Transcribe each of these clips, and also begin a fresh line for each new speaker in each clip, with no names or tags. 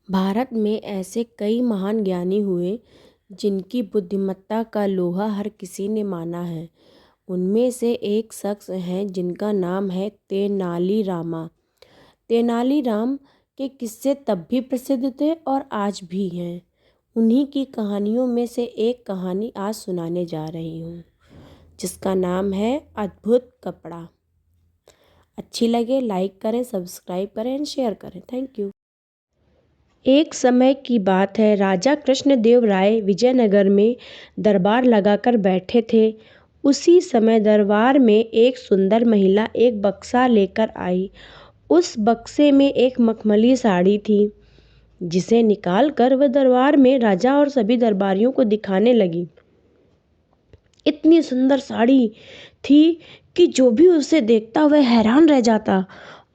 भारत में ऐसे कई महान ज्ञानी हुए जिनकी बुद्धिमत्ता का लोहा हर किसी ने माना है। उनमें से एक शख्स हैं जिनका नाम है तेनालीरामा। तेनालीराम के किस्से तब भी प्रसिद्ध थे और आज भी हैं। उन्हीं की कहानियों में से एक कहानी आज सुनाने जा रही हूँ, जिसका नाम है अद्भुत कपड़ा। अच्छी लगे लाइक करें, सब्सक्राइब करें एंड शेयर करें। Thank you. एक समय की बात है, राजा कृष्णदेव राय विजयनगर में दरबार लगाकर बैठे थे। उसी समय दरबार में एक सुंदर महिला एक बक्सा लेकर आई। उस बक्से में एक मखमली साड़ी थी, जिसे निकालकर वह दरबार में राजा और सभी दरबारियों को दिखाने लगी। इतनी सुंदर साड़ी थी कि जो भी उसे देखता वह हैरान रह जाता।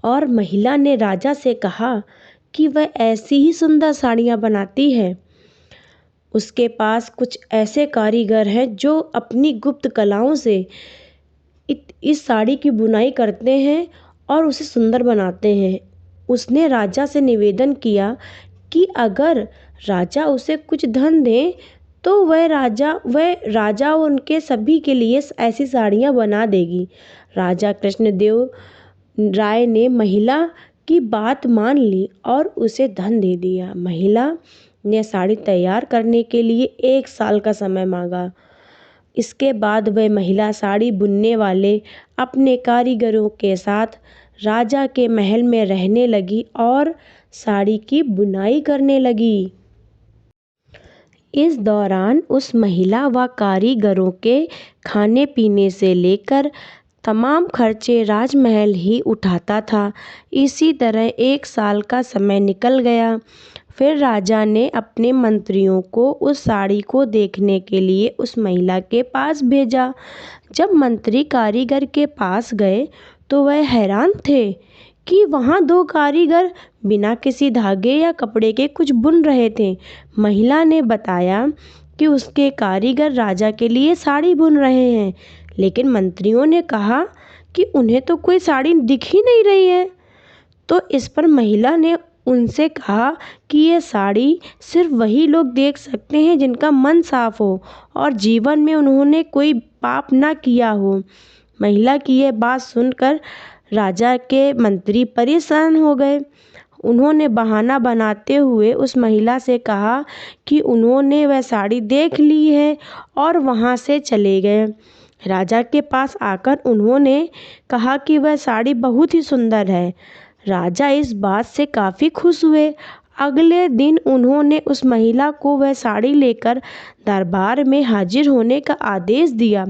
और महिला ने राजा से कहा कि वह ऐसी ही सुंदर साड़ियाँ बनाती है। उसके पास कुछ ऐसे कारीगर हैं जो अपनी गुप्त कलाओं से इस साड़ी की बुनाई करते हैं और उसे सुंदर बनाते हैं। उसने राजा से निवेदन किया कि अगर राजा उसे कुछ धन दें तो वह राजा उनके सभी के लिए ऐसी साड़ियाँ बना देगी। राजा कृष्णदेव राय ने महिला की बात मान ली और उसे धन दे दिया। महिला ने साड़ी तैयार करने के लिए 1 साल का समय मांगा। इसके बाद वह महिला साड़ी बुनने वाले अपने कारीगरों के साथ राजा के महल में रहने लगी और साड़ी की बुनाई करने लगी। इस दौरान उस महिला व कारीगरों के खाने पीने से लेकर तमाम खर्चे राजमहल ही उठाता था। इसी तरह 1 साल का समय निकल गया। फिर राजा ने अपने मंत्रियों को उस साड़ी को देखने के लिए उस महिला के पास भेजा। जब मंत्री कारीगर के पास गए तो वह हैरान थे कि वहाँ 2 कारीगर बिना किसी धागे या कपड़े के कुछ बुन रहे थे। महिला ने बताया कि उसके कारीगर राजा के लिए साड़ी बुन रहे हैं, लेकिन मंत्रियों ने कहा कि उन्हें तो कोई साड़ी दिख ही नहीं रही है। तो इस पर महिला ने उनसे कहा कि ये साड़ी सिर्फ वही लोग देख सकते हैं जिनका मन साफ हो और जीवन में उन्होंने कोई पाप ना किया हो। महिला की यह बात सुनकर राजा के मंत्री परेशान हो गए। उन्होंने बहाना बनाते हुए उस महिला से कहा कि उन्होंने वह साड़ी देख ली है और वहाँ से चले गए। राजा के पास आकर उन्होंने कहा कि वह साड़ी बहुत ही सुंदर है। राजा इस बात से काफ़ी खुश हुए। अगले दिन उन्होंने उस महिला को वह साड़ी लेकर दरबार में हाजिर होने का आदेश दिया।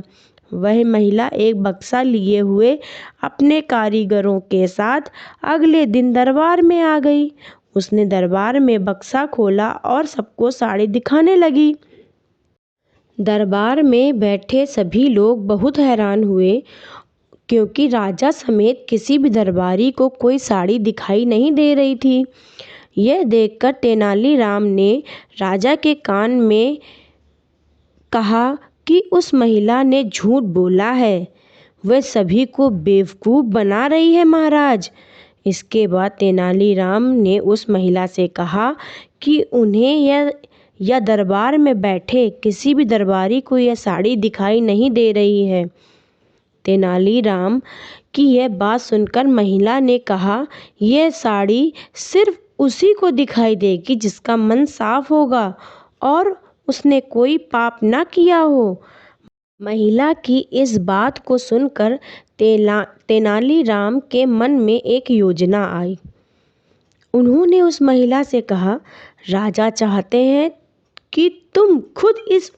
वह महिला एक बक्सा लिए हुए अपने कारीगरों के साथ अगले दिन दरबार में आ गई। उसने दरबार में बक्सा खोला और सबको साड़ी दिखाने लगी। दरबार में बैठे सभी लोग बहुत हैरान हुए, क्योंकि राजा समेत किसी भी दरबारी को कोई साड़ी दिखाई नहीं दे रही थी। यह देखकर तेनालीराम ने राजा के कान में कहा कि उस महिला ने झूठ बोला है, वह सभी को बेवकूफ़ बना रही है महाराज। इसके बाद तेनालीराम ने उस महिला से कहा कि उन्हें या दरबार में बैठे किसी भी दरबारी को यह साड़ी दिखाई नहीं दे रही है। तेनालीराम की यह बात सुनकर महिला ने कहा, यह साड़ी सिर्फ उसी को दिखाई देगी जिसका मन साफ होगा और उसने कोई पाप ना किया हो। महिला की इस बात को सुनकर तेनालीराम के मन में एक योजना आई। उन्होंने उस महिला से कहा, राजा चाहते हैं कि तुम खुद इस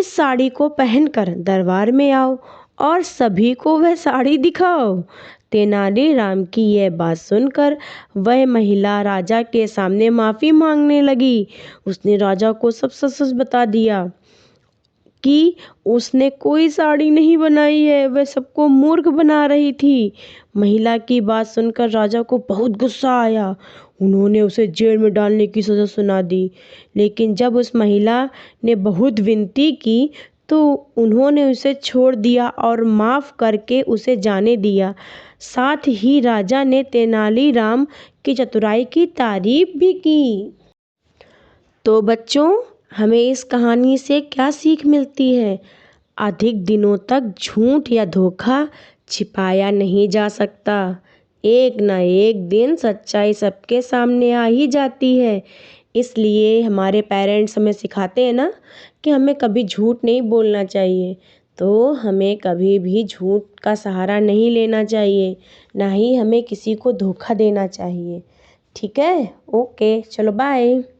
साड़ी को पहनकर दरबार में आओ और सभी को वह साड़ी दिखाओ। तेनालीराम की यह बात सुनकर वह महिला राजा के सामने माफ़ी मांगने लगी। उसने राजा को सब सच बता दिया कि उसने कोई साड़ी नहीं बनाई है, वह सबको मूर्ख बना रही थी। महिला की बात सुनकर राजा को बहुत गुस्सा आया। उन्होंने उसे जेल में डालने की सज़ा सुना दी। लेकिन जब उस महिला ने बहुत विनती की तो उन्होंने उसे छोड़ दिया और माफ़ करके उसे जाने दिया। साथ ही राजा ने तेनालीराम की चतुराई की तारीफ भी की। तो बच्चों, हमें इस कहानी से क्या सीख मिलती है? अधिक दिनों तक झूठ या धोखा छिपाया नहीं जा सकता। एक ना एक दिन सच्चाई सबके सामने आ ही जाती है। इसलिए हमारे पेरेंट्स हमें सिखाते हैं ना कि हमें कभी झूठ नहीं बोलना चाहिए। तो हमें कभी भी झूठ का सहारा नहीं लेना चाहिए, ना ही हमें किसी को धोखा देना चाहिए। ठीक है? ओके, चलो बाय।